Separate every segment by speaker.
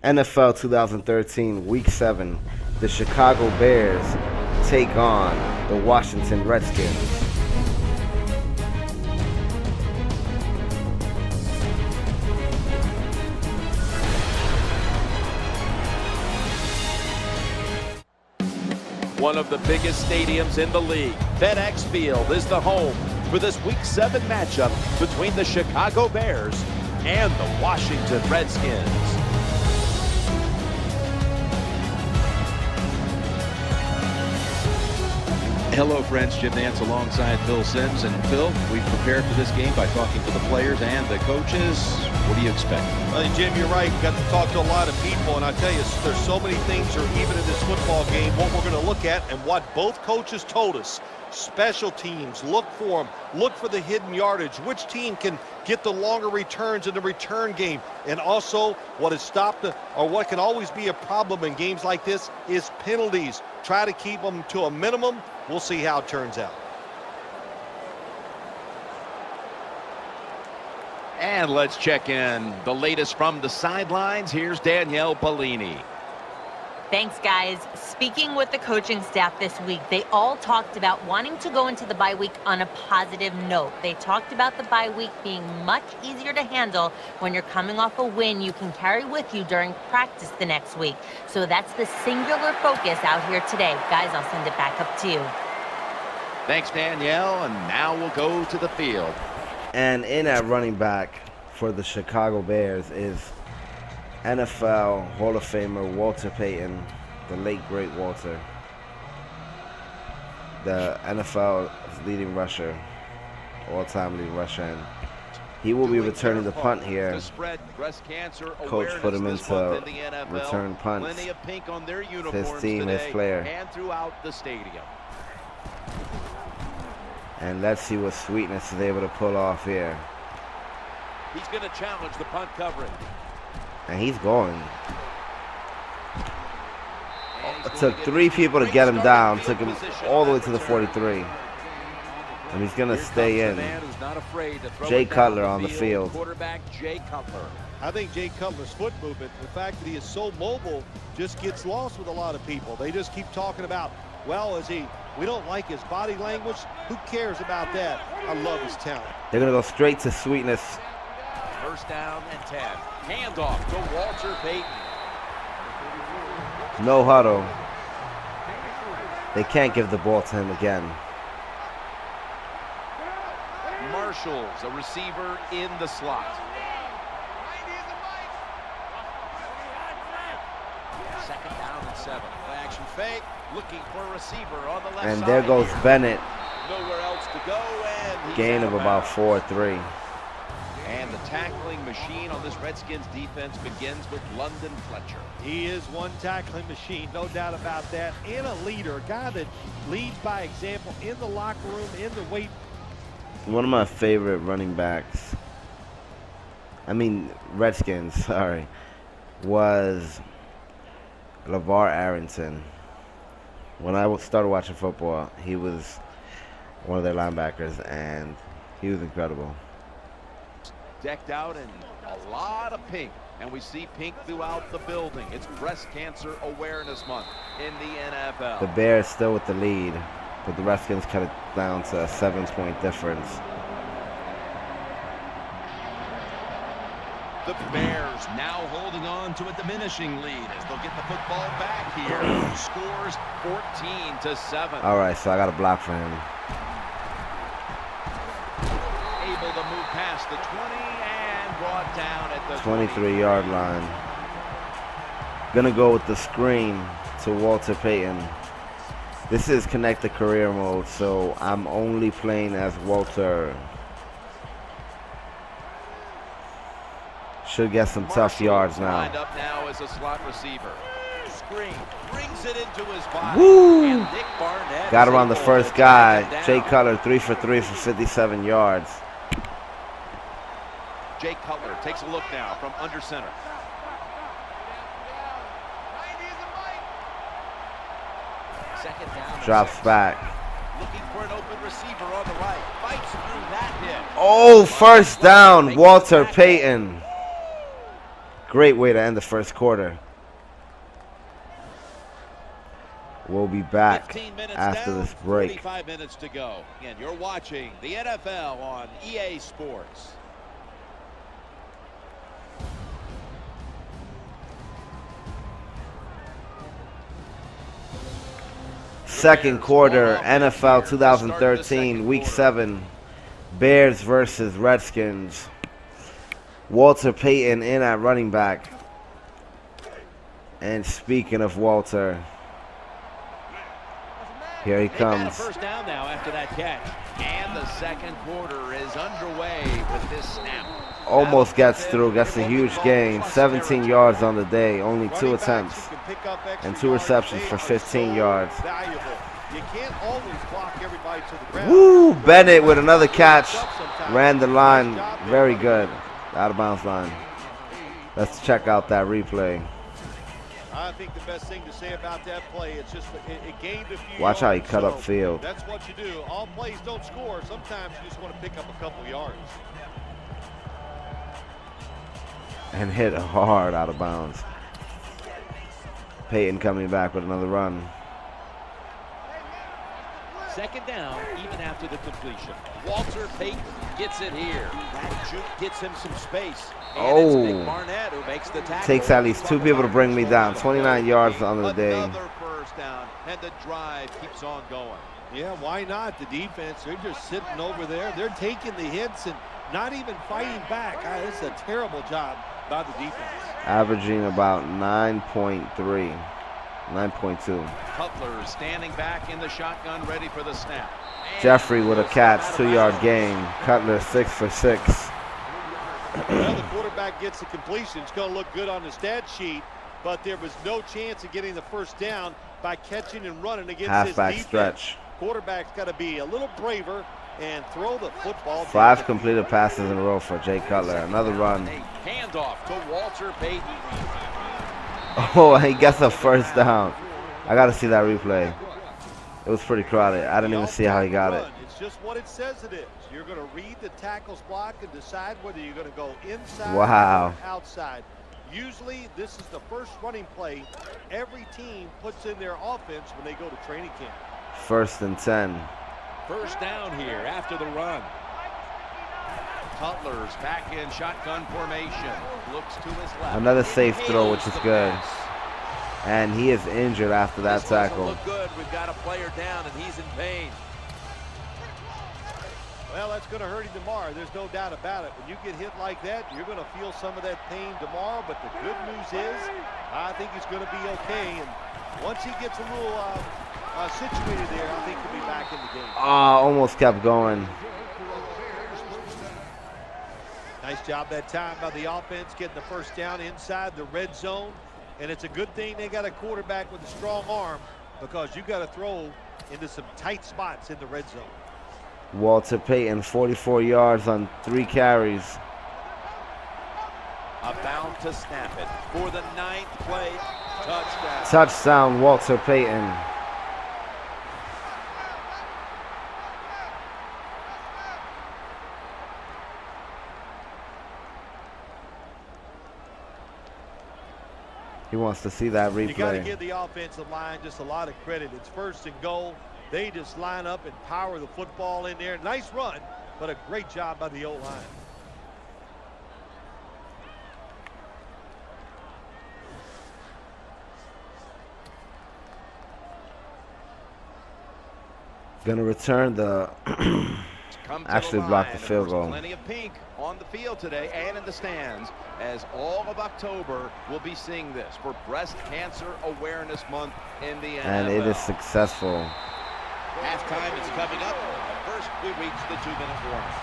Speaker 1: NFL 2013, Week 7, the Chicago Bears take on the Washington Redskins.
Speaker 2: One of the biggest stadiums in the league, FedEx Field, is the home for this Week 7 matchup between the Chicago Bears and the Washington Redskins.
Speaker 3: Hello friends, Jim Nance alongside Phil Simms. And Phil, we've prepared for this game by talking to the players and the coaches. What do you expect?
Speaker 4: I think, Jim, you're right. We got to talk to a lot of people, and I tell you, there's so many things that are even in this football game, what we're going to look at and what both coaches told us. Special teams, look for them. Look for the hidden yardage. Which team can get the longer returns in the return game? And also, what has stopped or what can always be a problem in games like this is penalties. Try to keep them to a minimum. We'll see how it turns out.
Speaker 2: And let's check in the latest from the sidelines. Here's Danielle Bellini.
Speaker 5: Thanks, guys. Speaking with the coaching staff this week, they all talked about wanting to go into the bye week on a positive note. They talked about the bye week being much easier to handle when you're coming off a win you can carry with you during practice the next week. So that's the singular focus out here today. Guys, I'll send it back up to you.
Speaker 2: Thanks, Danielle. And now we'll go to the field.
Speaker 1: And in at running back for the Chicago Bears is NFL Hall of Famer Walter Payton, the late great Walter, the NFL's leading rusher, all-time leading rusher, and he will be returning the punt here. Coach put him into return punts. His team, his player. And let's see what Sweetness is able to pull off here.
Speaker 2: He's going to challenge the punt coverage.
Speaker 1: And he's going. It took 3 people to get him down. Took him all the way to the 43. And he's going to stay in. Jay Cutler on the field.
Speaker 4: I think Jay Cutler's foot movement, the fact that he is so mobile, just gets lost with a lot of people. They just keep talking about, well, we don't like his body language. Who cares about that? I love his talent.
Speaker 1: They're going to go straight to Sweetness.
Speaker 2: First down and 10. Handoff to Walter Payton.
Speaker 1: No huddle. They can't give the ball to him again.
Speaker 2: Marshall's a receiver in the slot. Second down and 7. Play action fake. Looking for a receiver on the left side.
Speaker 1: And there goes Bennett.
Speaker 2: Nowhere else to go. And
Speaker 1: gain of about 4-3.
Speaker 2: And the tackling machine on this Redskins defense begins with London Fletcher.
Speaker 4: He is one tackling machine, no doubt about that, and a leader, a guy that leads by example in the locker room, in the weight.
Speaker 1: One of my favorite running backs, Redskins, sorry, was LeVar Arrington. When I started watching football, he was one of their linebackers, and he was incredible.
Speaker 2: Decked out in a lot of pink, and we see pink throughout the building. It's Breast Cancer Awareness Month in the NFL.
Speaker 1: The Bears still with the lead, but the Redskins cut it down to a 7-point difference.
Speaker 3: The Bears now holding on to a diminishing lead as they'll get the football back here. Scores
Speaker 2: 14-7.
Speaker 1: All right, so I got a block for him.
Speaker 2: Able to move past the 20 and brought down at the
Speaker 1: 23-yard line. Gonna go with the screen to Walter Payton. This is connected career mode, so I'm only playing as Walter. Should get some tough yards now.
Speaker 2: Lined up now as a slot receiver. Screen brings it into his body.
Speaker 1: Woo!
Speaker 2: Nick Barnett
Speaker 1: Got around the first guy. Jay Cutler 3 for 3 for 57 yards.
Speaker 2: Jay Cutler takes a look now from under center. Second down.
Speaker 1: Drops back.
Speaker 2: Looking for an open receiver on the right. Fights through that hit.
Speaker 1: Oh, first down, Walter Payton. Great way to end the first quarter. We'll be back after this break.
Speaker 2: 45 minutes to go. And you're watching the NFL on EA Sports.
Speaker 1: Second quarter, NFL 2013, Week 7, Bears versus Redskins. Walter Payton in at running back. And speaking of Walter, here he comes.
Speaker 2: First down now after that catch. And the second quarter is underway with this snap.
Speaker 1: Almost gets through, gets a huge gain. 17 yards on the day, only 2 attempts. And 2 receptions for 15 yards.
Speaker 4: You can't always block everybody to the ground.
Speaker 1: Woo! Bennett with another catch. Ran the line. Very good. Out of bounds line. Let's check out that replay.
Speaker 4: I think the best thing to say about that play, it's just it gained a few
Speaker 1: Watch how he cut
Speaker 4: yards,
Speaker 1: upfield.
Speaker 4: That's what you do. All plays don't score. Sometimes you just want to pick up a couple yards.
Speaker 1: And hit hard out of bounds. Payton coming back with another run.
Speaker 2: Second down, even after the completion. Walter Payton gets it here. That juke gets him some space. And it's Nick Barnett who makes the tackle.
Speaker 1: Takes at least 2 people to bring me down. 29 yards on the day.
Speaker 2: Another first down, and the drive keeps on going.
Speaker 4: Yeah, why not? The defense, they're just sitting over there. They're taking the hits and not even fighting back. This is a terrible job by the defense.
Speaker 1: Averaging about 9.3. 9.2.
Speaker 2: Cutler standing back in the shotgun, ready for the snap. And
Speaker 1: Jeffrey with a catch, 2-yard gain. Cutler 6 for 6.
Speaker 4: Well, the quarterback gets the completion. It's going to look good on the stat sheet, but there was no chance of getting the first down by catching and running against
Speaker 1: Halfback
Speaker 4: his defense.
Speaker 1: stretch.
Speaker 4: Quarterback's got to be a little braver and throw the football.
Speaker 1: 5 completed passes in a row for Jay Cutler. Another run.
Speaker 2: Handoff to Walter Payton.
Speaker 1: Oh, he gets a first down. I got to see that replay. It was pretty crowded. I didn't even see how he got it.
Speaker 4: It's just what it says it is. You're going to read the tackle's block and decide whether you're going to go inside or outside. Usually, this is the first running play every team puts in their offense when they go to training camp.
Speaker 1: 1st and 10.
Speaker 2: First down here after the run. Cutler's back in shotgun formation. Looks to his left.
Speaker 1: Another safe throw, which is good. And he is injured after that tackle.
Speaker 2: Look good. We've got a player down, and he's in pain.
Speaker 4: Well, that's going to hurt him tomorrow. There's no doubt about it. When you get hit like that, you're going to feel some of that pain tomorrow. But the good news is, I think he's going to be okay. And once he gets a little situated there, I think he'll be back in the game.
Speaker 1: Almost kept going.
Speaker 4: Nice job that time by the offense, getting the first down inside the red zone. And it's a good thing they got a quarterback with a strong arm, because you got to throw into some tight spots in the red zone.
Speaker 1: Walter Payton, 44 yards on 3 carries.
Speaker 2: About to snap it for the 9th play. Touchdown.
Speaker 1: Touchdown, Walter Payton. He wants to see that replay.
Speaker 4: You got to give the offensive line just a lot of credit. It's 1st and goal. They just line up and power the football in there. Nice run, but a great job by the O-line.
Speaker 1: Gonna return the actually block the field goal.
Speaker 2: Plenty of pink on the field today and in the stands, as all of October will be seeing this for Breast Cancer Awareness Month in the NFL.
Speaker 1: And it is successful.
Speaker 2: Halftime is coming up. First, we reach the 2-minute warning.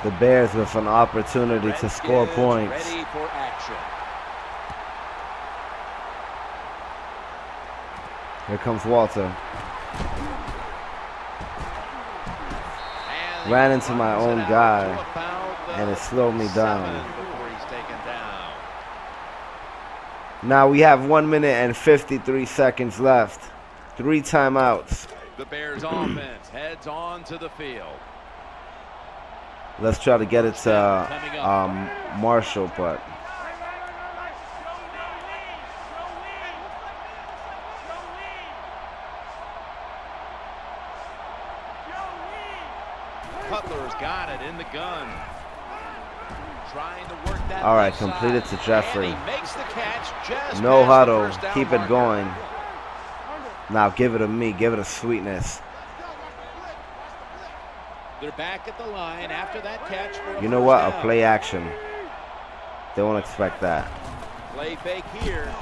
Speaker 1: The Bears with an opportunity to score points.
Speaker 2: Ready for action.
Speaker 1: Here comes Walter. Ran into my own guy, and it slowed me down. Now we have 1 minute and 53 seconds left. 3 timeouts.
Speaker 2: The Bears offense heads on to the field.
Speaker 1: Let's try to get it to Marshall, but
Speaker 2: Cutler's got it in the gun. Trying to work that.
Speaker 1: All right, completed to Jeffrey.
Speaker 2: And he makes the catch just
Speaker 1: No
Speaker 2: past the
Speaker 1: huddle.
Speaker 2: first down
Speaker 1: Keep it
Speaker 2: marker.
Speaker 1: going. Now give it to me. Give it a sweetness.
Speaker 2: They're back at the line after that catch for a
Speaker 1: You know
Speaker 2: first
Speaker 1: what? A
Speaker 2: down.
Speaker 1: play action. They won't expect that.
Speaker 2: Play fake here.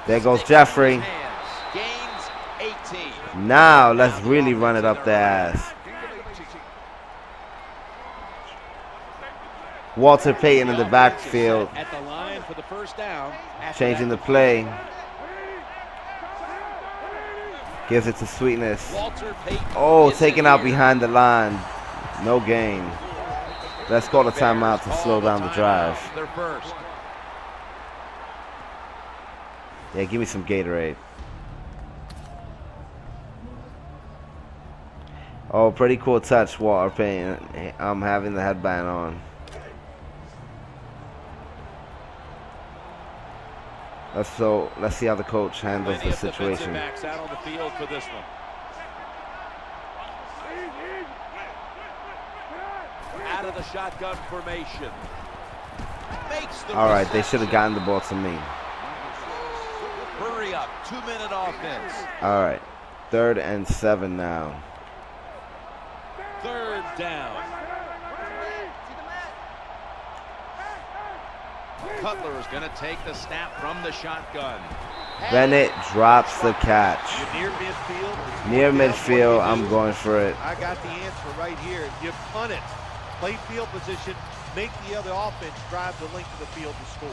Speaker 1: There goes
Speaker 2: Sticks in
Speaker 1: Jeffrey.
Speaker 2: his hands. Gains 18.
Speaker 1: Now let's really run it up their ass. Walter Payton in the backfield,
Speaker 2: At the line for the first down.
Speaker 1: changing the play. Gives it to Sweetness.
Speaker 2: Walter Payton
Speaker 1: Oh,
Speaker 2: is
Speaker 1: taken
Speaker 2: in
Speaker 1: out
Speaker 2: here.
Speaker 1: behind the line. No gain. Let's call a timeout to slow down the drive.
Speaker 2: Their first.
Speaker 1: Yeah, give me some Gatorade. Oh, pretty cool touch, Walter Payton. I'm having the headband on. Let's see how the coach handles
Speaker 2: Plenty
Speaker 1: the
Speaker 2: of defensive
Speaker 1: situation.
Speaker 2: backs out on the field for this one. Out of the shotgun formation. Makes the
Speaker 1: All right, they
Speaker 2: reception.
Speaker 1: should have gotten the ball to me.
Speaker 2: Hurry up, 2-minute offense.
Speaker 1: All right, 3rd and 7 now.
Speaker 2: 3rd down. Cutler is going to take the snap from the shotgun.
Speaker 1: Bennett drops the catch.
Speaker 4: You're near midfield.
Speaker 1: Near midfield,
Speaker 4: What do you
Speaker 1: I'm
Speaker 4: do?
Speaker 1: going for it.
Speaker 4: I got the answer right here. You punt it. Play field position. Make the other offense drive the length of the field to score.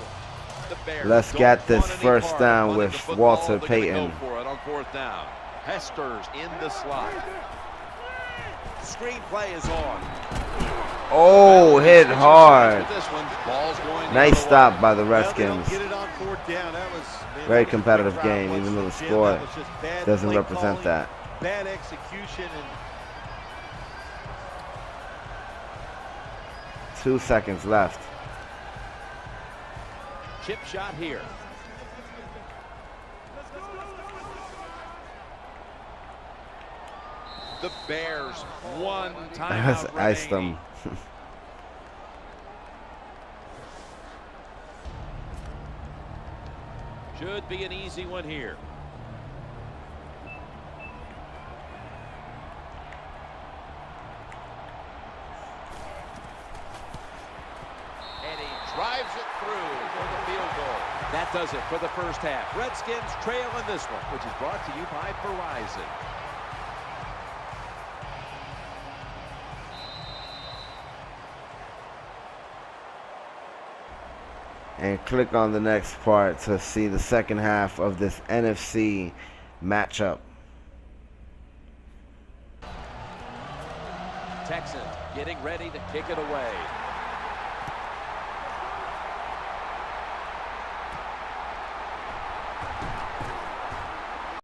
Speaker 2: The Bears
Speaker 1: Let's
Speaker 2: don't
Speaker 1: get this
Speaker 2: want any
Speaker 1: first
Speaker 2: part
Speaker 1: down
Speaker 2: of running
Speaker 1: with
Speaker 2: the football.
Speaker 1: Walter
Speaker 2: They're gonna
Speaker 1: Payton.
Speaker 2: Go for it on 4th down. Hester's in the slot. Screenplay is on.
Speaker 1: Oh, hit hard.
Speaker 2: This one, ball's going the
Speaker 1: Nice
Speaker 2: other
Speaker 1: stop
Speaker 2: way.
Speaker 1: by the
Speaker 4: Well, they don't
Speaker 1: Redskins.
Speaker 4: get it on 4th down. That was
Speaker 1: Very
Speaker 4: that was a
Speaker 1: competitive
Speaker 4: quick
Speaker 1: game,
Speaker 4: drive,
Speaker 1: even though the
Speaker 4: wasn't it, Jim?
Speaker 1: score
Speaker 4: That was just bad
Speaker 1: doesn't
Speaker 4: play
Speaker 1: represent
Speaker 4: calling,
Speaker 1: that.
Speaker 4: Bad execution, and
Speaker 1: 2 seconds left.
Speaker 2: Chip shot here. The Bears, one timeout
Speaker 1: Iced
Speaker 2: remaining.
Speaker 1: them.
Speaker 2: Should be an easy one here. And he drives it through for the field goal. That does it for the first half. Redskins trail in this one, which is brought to you by Verizon.
Speaker 1: And click on the next part to see the second half of this NFC matchup.
Speaker 2: Texans getting ready to kick it away.